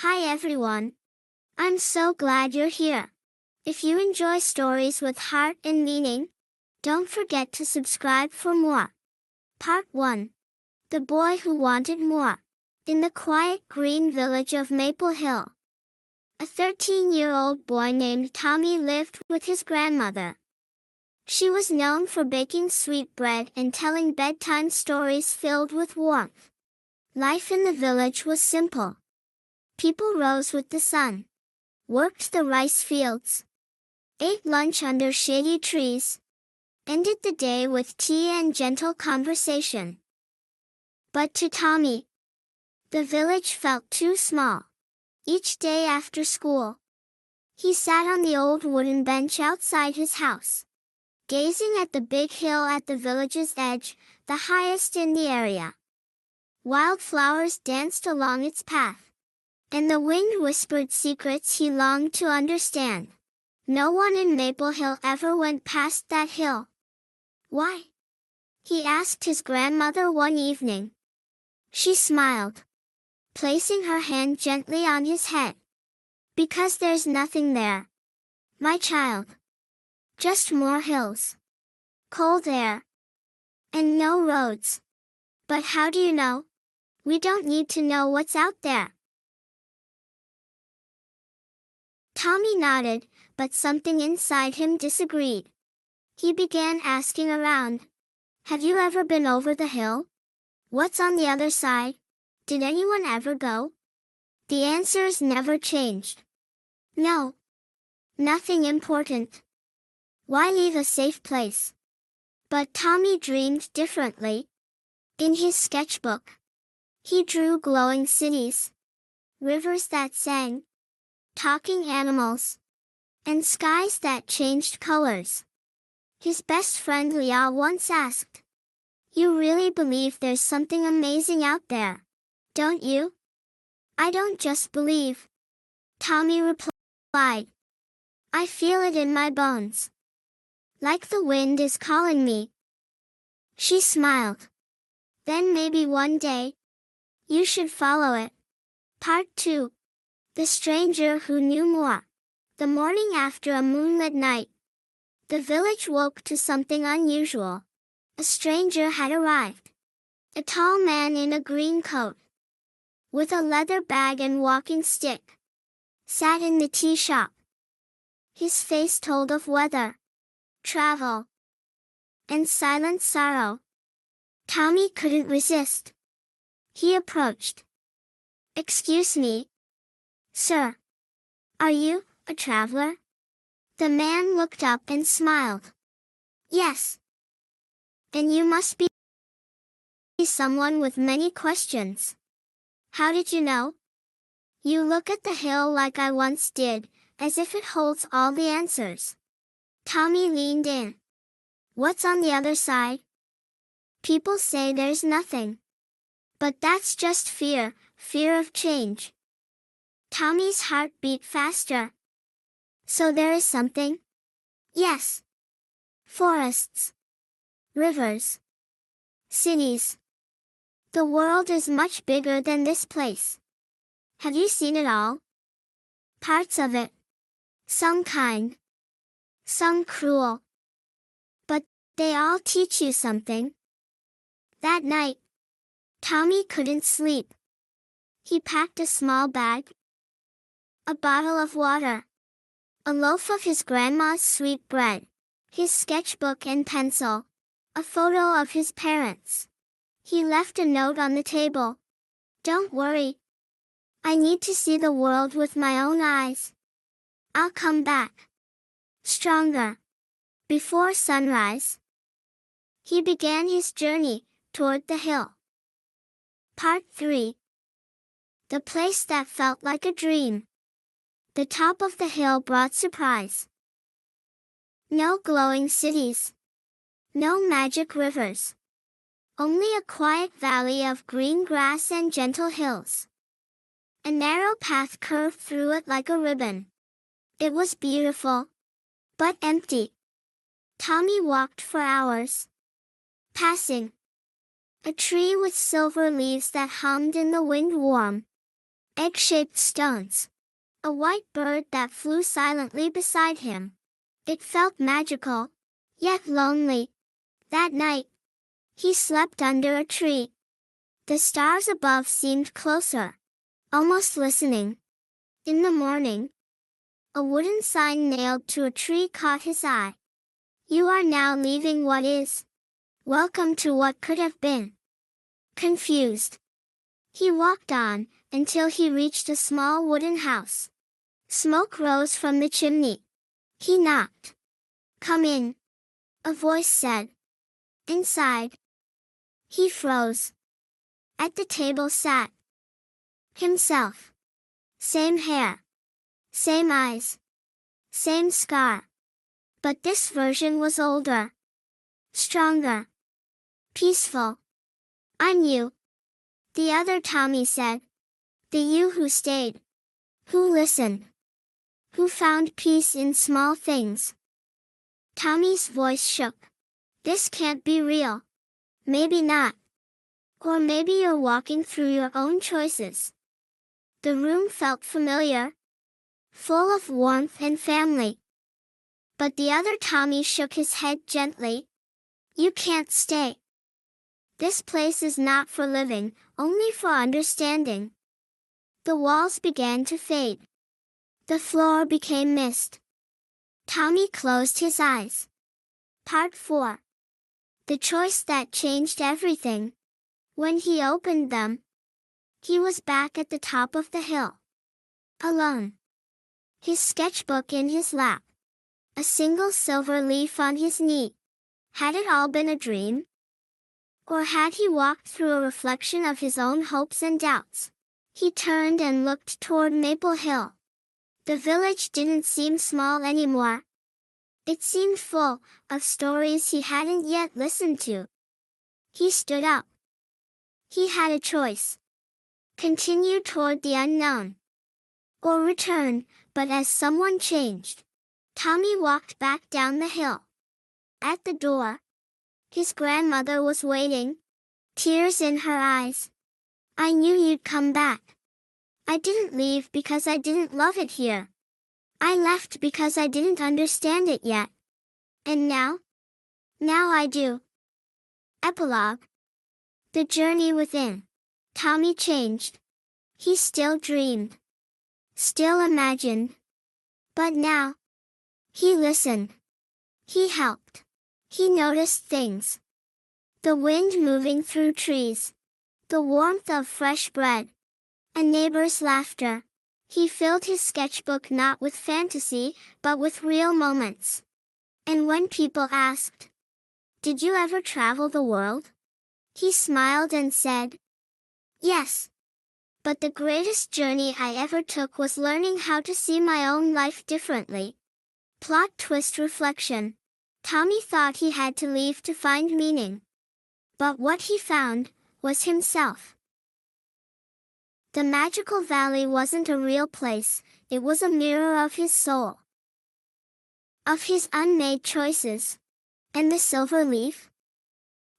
Hi everyone. I'm so glad you're here. If you enjoy stories with heart and meaning, don't forget to subscribe for more. Part 1. The Boy Who Wanted More. In the quiet green village of Maple Hill, a 13-year-old boy named Tommy lived with his grandmother. She was known for baking sweet bread and telling bedtime stories filled with warmth. Life in the village was simple. People rose with the sun, worked the rice fields, ate lunch under shady trees, ended the day with tea and gentle conversation. But to Tommy, the village felt too small. Each day after school, he sat on the old wooden bench outside his house, gazing at the big hill at the village's edge, the highest in the area. Wildflowers danced along its path, and the wind whispered secrets he longed to understand. No one in Maple Hill ever went past that hill. Why? He asked his grandmother one evening. She smiled, placing her hand gently on his head. Because there's nothing there, my child. Just more hills, cold air, and no roads. But how do you know? We don't need to know what's out there. Tommy nodded, but something inside him disagreed. He began asking around. Have you ever been over the hill? What's on the other side? Did anyone ever go? The answers never changed. No. Nothing important. Why leave a safe place? But Tommy dreamed differently. In his sketchbook, he drew glowing cities, rivers that sang, talking animals, and skies that changed colors. His best friend Leah once asked, "You really believe there's something amazing out there, don't you?" "I don't just believe," Tommy replied. "I feel it in my bones. Like the wind is calling me." She smiled. "Then maybe one day, you should follow it." Part 2. The Stranger Who Knew More. The morning after a moonlit night, the village woke to something unusual. A stranger had arrived. A tall man in a green coat, with a leather bag and walking stick, sat in the tea shop. His face told of weather, travel, and silent sorrow. Tommy couldn't resist. He approached. "Excuse me, sir. Are you a traveler?" The man looked up and smiled. "Yes. And you must be someone with many questions. How did you know? You look at the hill like I once did, as if it holds all the answers." Tommy leaned in. "What's on the other side?" "People say there's nothing. But that's just fear of change." Tommy's heart beat faster. "So there is something?" "Yes. Forests, rivers, cities. The world is much bigger than this place. Have you seen it all?" "Parts of it. Some kind, some cruel. But they all teach you something." That night, Tommy couldn't sleep. He packed a small bag, a bottle of water, a loaf of his grandma's sweet bread, his sketchbook and pencil, a photo of his parents. He left a note on the table. "Don't worry. I need to see the world with my own eyes. I'll come back, stronger, before sunrise." He began his journey toward the hill. Part 3. The place that felt like a dream. The top of the hill brought surprise. No glowing cities. No magic rivers. Only a quiet valley of green grass and gentle hills. A narrow path curved through it like a ribbon. It was beautiful, but empty. Tommy walked for hours, passing a tree with silver leaves that hummed in the wind warm. egg-shaped stones. A white bird that flew silently beside him. It felt magical, yet lonely. That night, he slept under a tree. The stars above seemed closer, almost listening. In the morning, a wooden sign nailed to a tree caught his eye. You are now leaving what is. Welcome to what could have been. Confused, he walked on until he reached a small wooden house. Smoke rose from the chimney. He knocked. Come in, a voice said. Inside. He froze. At the table sat himself. Same hair. Same eyes. Same scar. But this version was older. Stronger. Peaceful. I'm you. The other Tommy said. The you who stayed. Who listened. Who found peace in small things. Tommy's voice shook. This can't be real. Maybe not. Or maybe you're walking through your own choices. The room felt familiar. Full of warmth and family. But the other Tommy shook his head gently. You can't stay. This place is not for living, only for understanding. The walls began to fade. The floor became mist. Tommy closed his eyes. Part 4. The choice that changed everything. When he opened them, he was back at the top of the hill. Alone. His sketchbook in his lap. A single silver leaf on his knee. Had it all been a dream? Or had he walked through a reflection of his own hopes and doubts? He turned and looked toward Maple Hill. The village didn't seem small anymore. It seemed full of stories he hadn't yet listened to. He stood up. He had a choice. Continue toward the unknown. Or return, but as someone changed. Tommy walked back down the hill. At the door, his grandmother was waiting, tears in her eyes. I knew you'd come back. I didn't leave because I didn't love it here. I left because I didn't understand it yet. And now? Now I do. Epilogue. The journey within. Tommy changed. He still dreamed. Still imagined. But now, he listened. He helped. He noticed things. The wind moving through trees. The warmth of fresh bread. A neighbor's laughter. He filled his sketchbook not with fantasy, but with real moments. And when people asked, did you ever travel the world? He smiled and said, yes. But the greatest journey I ever took was learning how to see my own life differently. Plot twist reflection. Tommy thought he had to leave to find meaning. But what he found was himself. The magical valley wasn't a real place, it was a mirror of his soul. Of his unmade choices. And the silver leaf?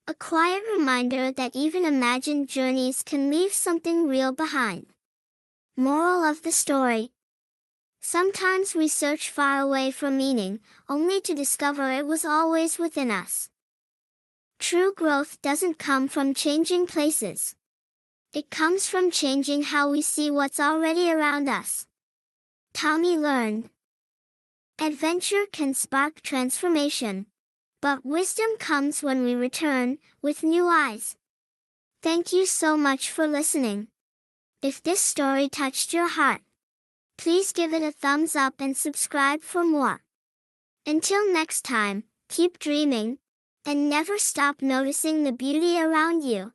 A quiet reminder that even imagined journeys can leave something real behind. Moral of the story. Sometimes we search far away for meaning, only to discover it was always within us. True growth doesn't come from changing places. It comes from changing how we see what's already around us. Tommy learned. Adventure can spark transformation. But wisdom comes when we return, with new eyes. Thank you so much for listening. If this story touched your heart, please give it a thumbs up and subscribe for more. Until next time, keep dreaming, and never stop noticing the beauty around you.